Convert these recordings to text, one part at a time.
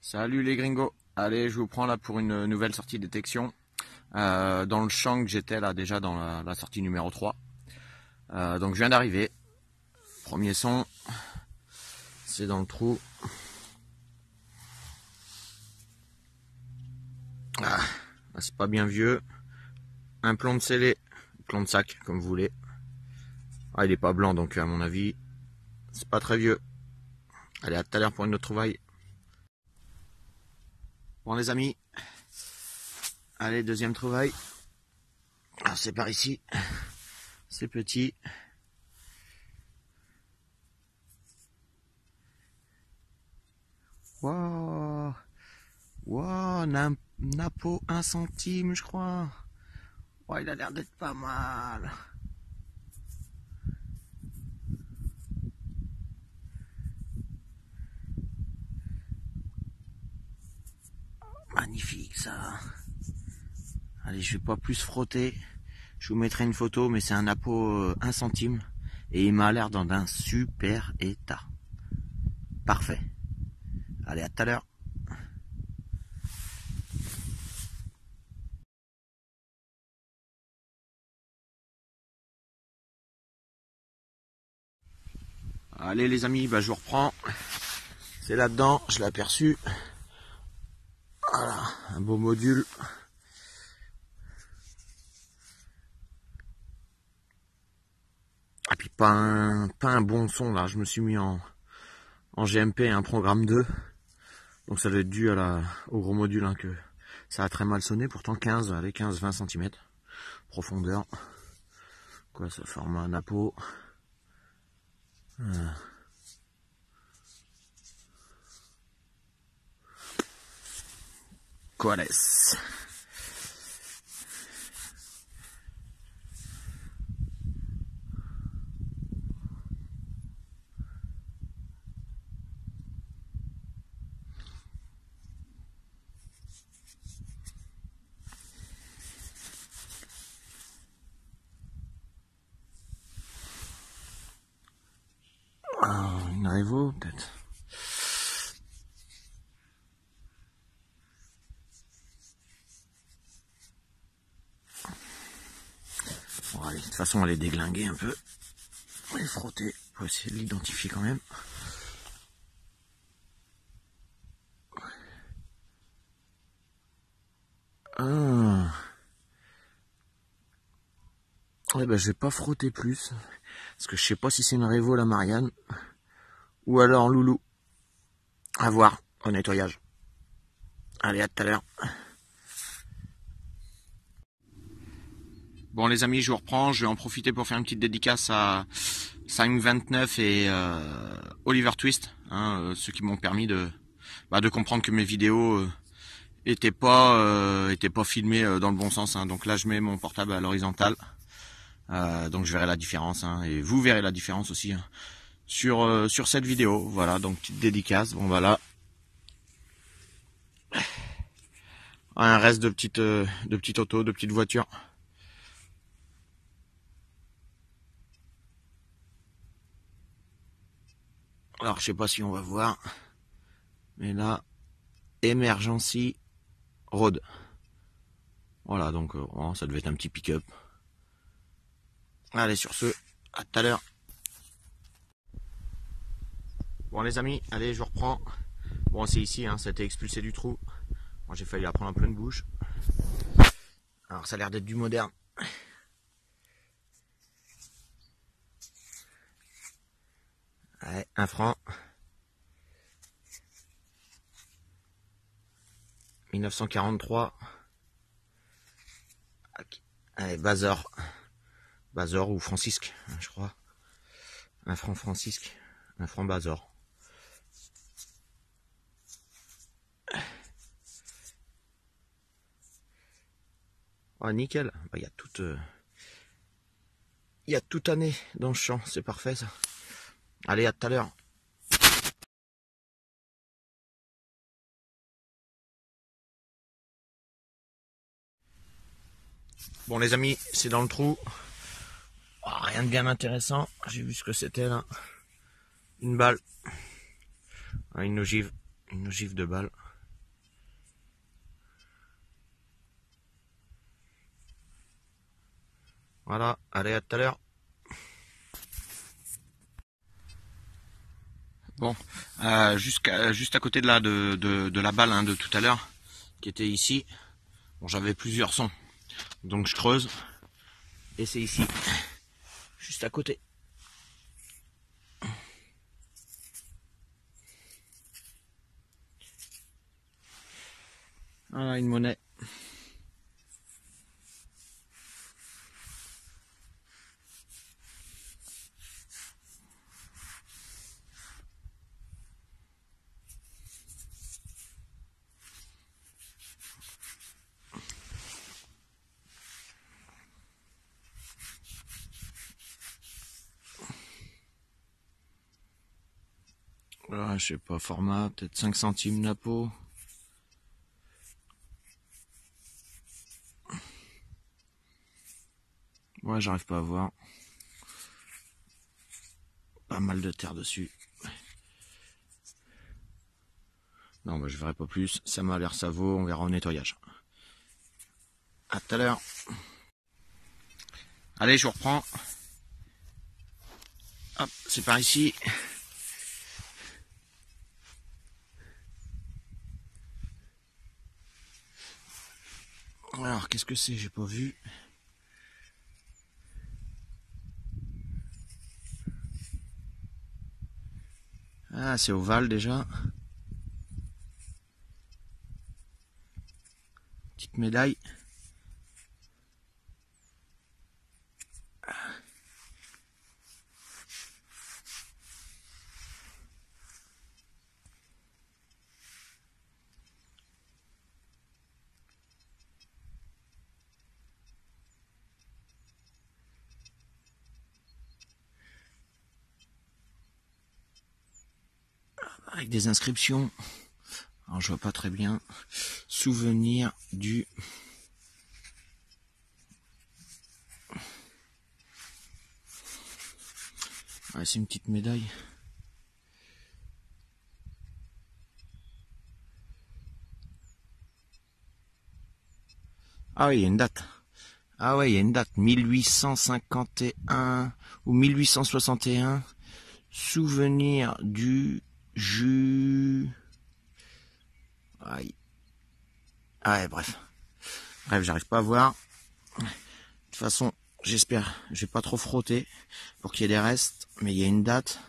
Salut les gringos, allez je vous prends là pour une nouvelle sortie de détection dans le champ que j'étais là déjà dans la sortie numéro 3. Donc je viens d'arriver, premier son, c'est dans le trou. Ah, c'est pas bien vieux, un plomb de scellé, plomb de sac comme vous voulez. Ah il est pas blanc donc à mon avis c'est pas très vieux. Allez à tout à l'heure pour une autre trouvaille. Bon les amis, allez deuxième trouvaille. Alors c'est par ici, c'est petit. Wow, wow, Napo 1 centime je crois. Oh, il a l'air d'être pas mal. Magnifique ça. Allez, je vais pas plus frotter. Je vous mettrai une photo, mais c'est un Napo 1 centime. Et il m'a l'air dans un super état. Parfait. Allez, à tout à l'heure. Allez les amis, bah, je vous reprends. C'est là-dedans, je l'ai aperçu. Voilà, un beau module. Et puis pas un bon son là, je me suis mis en GMP, un programme 2. Donc ça doit être dû au gros module hein, que ça a très mal sonné. Pourtant 15-20 cm. Profondeur. Quoi, ça forme un Napo. Quales. Une Revo peut-être. Bon allez, de toute façon on va les déglinguer un peu. On va les frotter pour essayer de l'identifier quand même. Ah. Ouais bah je vais pas frotter plus. Parce que je sais pas si c'est une Revo la Marianne. Ou alors Loulou. À voir au nettoyage. Allez, à tout à l'heure. Bon les amis, je vous reprends. Je vais en profiter pour faire une petite dédicace à 529 et Oliver Twist. Hein, ceux qui m'ont permis de comprendre que mes vidéos étaient pas filmées dans le bon sens. Hein. Donc là je mets mon portable à l'horizontale. Donc je verrai la différence. Hein, et vous verrez la différence aussi. Hein. Sur cette vidéo, voilà, donc petite dédicace, bon voilà. Un reste de petites autos, de petites voitures. Alors je sais pas si on va voir, mais là, Emergency Road. Voilà, donc oh, ça devait être un petit pick-up. Allez sur ce, à tout à l'heure. Bon les amis, allez je reprends. Bon c'est ici, hein, ça a été expulsé du trou. Moi j'ai failli la prendre en pleine bouche. Alors ça a l'air d'être du moderne. Allez, 1 franc. 1943. Allez, Bazor. Bazor ou Francisque, je crois. 1 franc Francisque. 1 franc Bazor. Oh nickel. Bah, il y a toute année dans le champ, c'est parfait ça. Allez, à tout à l'heure. Bon les amis, c'est dans le trou. Oh, rien de bien intéressant. J'ai vu ce que c'était là. Une balle. Une ogive. Une ogive de balle. Voilà, allez, à tout à l'heure. Bon, juste à côté de la balle hein, de tout à l'heure, qui était ici. Bon, j'avais plusieurs sons, donc je creuse. Et c'est ici, juste à côté. Voilà une monnaie. Voilà, je sais pas, format, peut-être 5 centimes la peau. Ouais, j'arrive pas à voir. Pas mal de terre dessus. Non, bah, je verrai pas plus. Ça m'a l'air ça vaut, on verra au nettoyage. À tout à l'heure. Allez, je vous reprends. Hop, c'est par ici. Alors, qu'est-ce que c'est? J'ai pas vu. Ah, c'est ovale déjà. Petite médaille. Avec des inscriptions. Alors, je vois pas très bien. Souvenir du... Ouais, c'est une petite médaille. Ah oui, il y a une date. Ah ouais, il y a une date. 1851 ou 1861. Souvenir du jus... Aïe. Ah ouais, bref. Bref, j'arrive pas à voir. De toute façon, j'espère, je vais pas trop frotter pour qu'il y ait des restes, mais il y a une date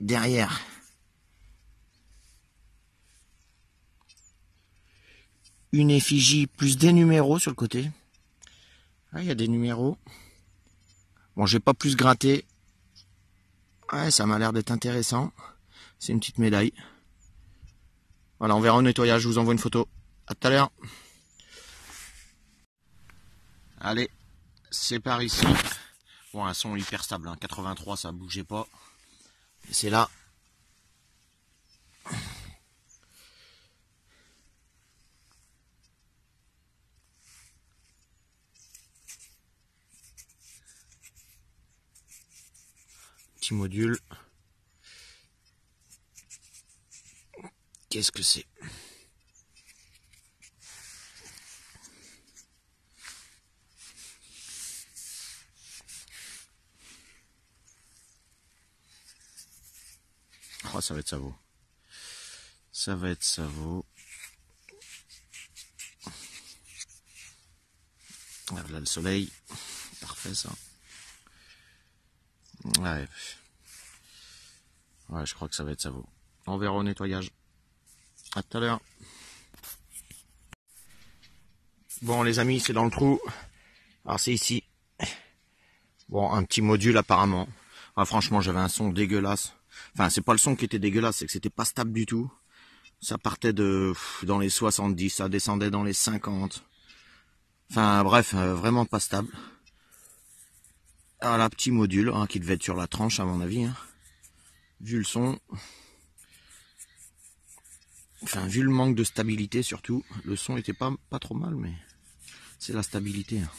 derrière. Une effigie plus des numéros sur le côté. Ah, il y a des numéros. Bon, j'ai pas plus gratté. Ouais, ça m'a l'air d'être intéressant. C'est une petite médaille. Voilà, on verra au nettoyage, je vous envoie une photo. À tout à l'heure. Allez, c'est par ici. Bon, un son hyper stable, hein. 83, ça bougeait pas. Et c'est là. Petit module. Qu'est-ce que c'est? Oh, ça va être Savo. Ça va être Savo. Là le soleil. Parfait ça. Ouais. Ouais, je crois que ça va être Savo. On verra au nettoyage. À tout à l'heure. Bon les amis, c'est dans le trou. Alors c'est ici. Bon, un petit module apparemment. Ah, franchement, j'avais un son dégueulasse. Enfin, c'est pas le son qui était dégueulasse, c'est que c'était pas stable du tout. Ça partait de dans les 70, ça descendait dans les 50. Enfin, bref, vraiment pas stable. Voilà, petit module hein, qui devait être sur la tranche à mon avis. Hein. Vu le son. Enfin, vu le manque de stabilité surtout. Le son était pas trop mal, mais c'est la stabilité. Hein.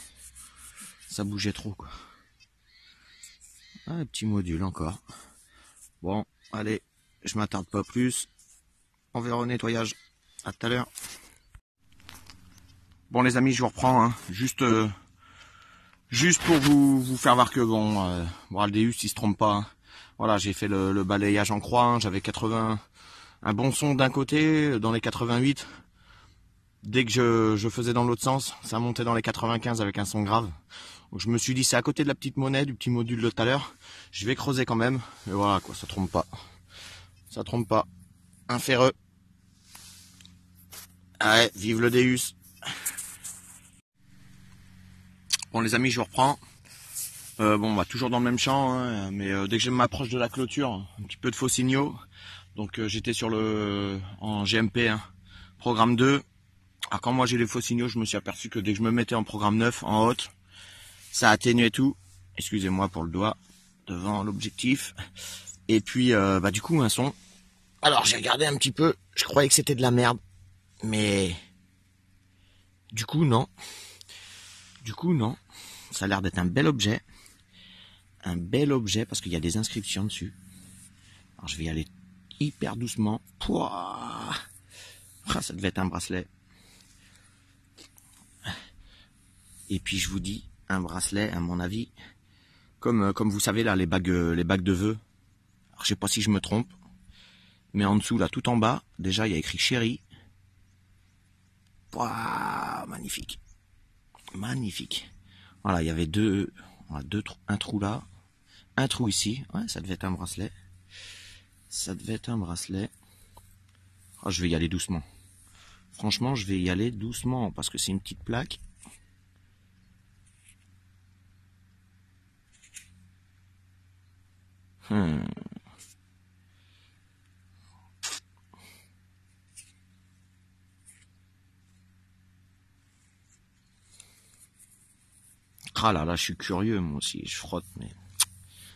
Ça bougeait trop, quoi. Ah, petit module encore. Bon, allez. je m'attarde pas plus. On verra au nettoyage. À tout à l'heure. Bon les amis, je vous reprends, hein. Juste pour vous faire voir que bon, le Deus il se trompe pas, hein. Voilà, j'ai fait le balayage en croix, hein. J'avais 80, un bon son d'un côté, dans les 88. Dès que je faisais dans l'autre sens, ça montait dans les 95 avec un son grave. Donc je me suis dit, c'est à côté de la petite monnaie, du petit module de tout à l'heure. Je vais creuser quand même. Et voilà quoi, ça trompe pas. Ça trompe pas. Un ferreux. Ouais, vive le Deus. Bon les amis, je vous reprends. Bon, bah, toujours dans le même champ, hein, mais dès que je m'approche de la clôture, un petit peu de faux signaux. Donc j'étais en GMP, hein, programme 2. Alors quand moi j'ai les faux signaux, je me suis aperçu que dès que je me mettais en programme 9, en haute, ça atténuait tout. Excusez-moi pour le doigt devant l'objectif. Et puis du coup un son. Alors j'ai regardé un petit peu, je croyais que c'était de la merde, mais du coup non. Ça a l'air d'être un bel objet. Un bel objet parce qu'il y a des inscriptions dessus. Alors je vais y aller hyper doucement. Pouah, ça devait être un bracelet. Et puis je vous dis, un bracelet, à mon avis, comme vous savez là, les bagues de vœux. Alors, je sais pas si je me trompe, mais en dessous là, tout en bas, déjà il y a écrit chérie. Pouah, magnifique, magnifique. Voilà, il y avait un trou là, un trou ici. Ouais, ça devait être un bracelet. Ça devait être un bracelet. Oh, je vais y aller doucement. Franchement, je vais y aller doucement parce que c'est une petite plaque. Ah là là, je suis curieux moi aussi. Je frotte, mais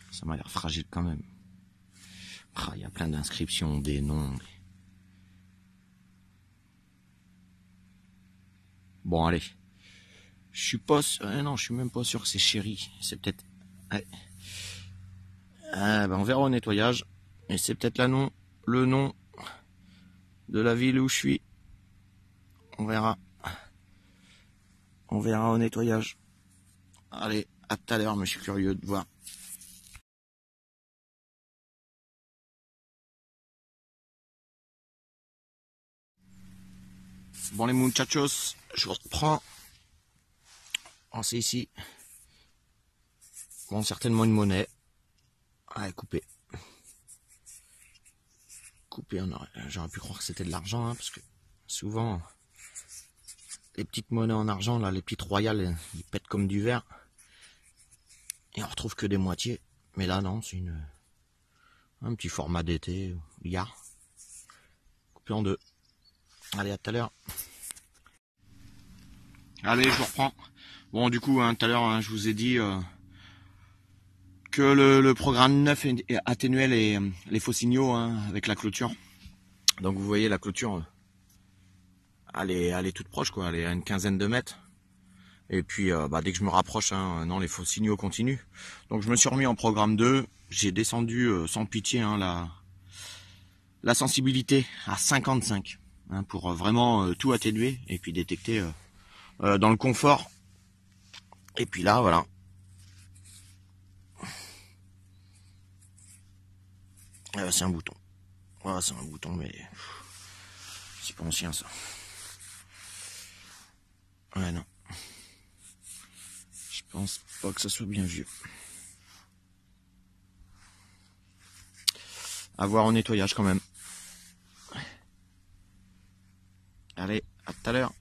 ça m'a l'air fragile quand même. Ah, il y a plein d'inscriptions, des noms. Bon, allez. Je suis pas... non, je suis même pas sûr que c'est chéri. C'est peut-être... Ouais. On verra au nettoyage. Et c'est peut-être le nom de la ville où je suis. On verra. On verra au nettoyage. Allez, à tout à l'heure, mais je suis curieux de voir. Bon les muchachos, je vous reprends. Oh, c'est ici. Bon, certainement une monnaie. Allez, coupé. Coupé, j'aurais pu croire que c'était de l'argent, hein, parce que souvent, les petites monnaies en argent, là, les petites royales, ils pètent comme du verre. Et on retrouve que des moitiés. Mais là, non, c'est un petit format d'été, billard. Coupé en deux. Allez, à tout à l'heure. Allez, je vous reprends. Bon, du coup, tout à l'heure, hein, je vous ai dit que le programme 9 atténuait les faux signaux, hein, avec la clôture. Donc vous voyez la clôture, elle est toute proche, quoi. Elle est à une quinzaine de mètres. Et puis dès que je me rapproche, hein, non, les faux signaux continuent. Donc je me suis remis en programme 2. J'ai descendu sans pitié, hein, la sensibilité à 55, hein, pour vraiment tout atténuer et puis détecter dans le confort. Et puis là, voilà. C'est un bouton. Voilà, c'est un bouton, mais c'est pas ancien ça. Ouais, non. Je pense pas que ça soit bien vieux. À voir au nettoyage quand même. Allez, à tout à l'heure.